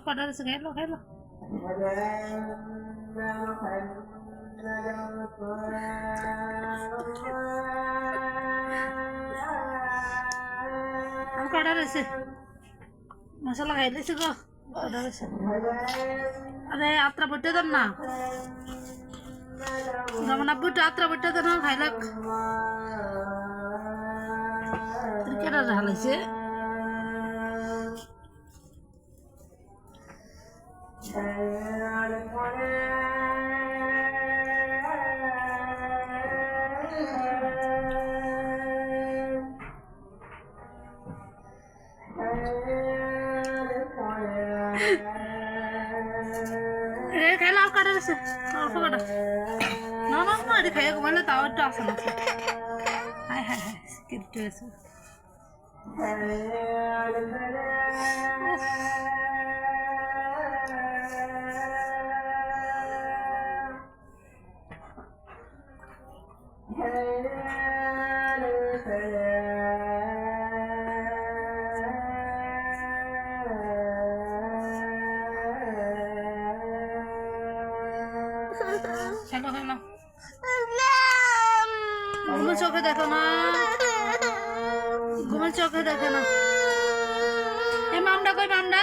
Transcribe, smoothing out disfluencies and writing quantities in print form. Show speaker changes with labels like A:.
A: কটা আছে খাইলো খাইলো কটা রয়েছে মশলা খাইলেছে গো কটা রয়েছে আরে আত্রা বটে দেন না যেমন আব্বুটা আত্রা বটে দেন খাইলাক কেটা ঢালাইছে খাইলে আর কাটা গেছে অল্প কাটা না না না এটা খাইয়ে ঘুমাইলে তাও একটু আসে না হায় হায় হায় কেটে গেছে খেলো খেলো ঘুমের চোখে দেখো না ঘুমের চোখে দেখে না এই মামডা কই মামডা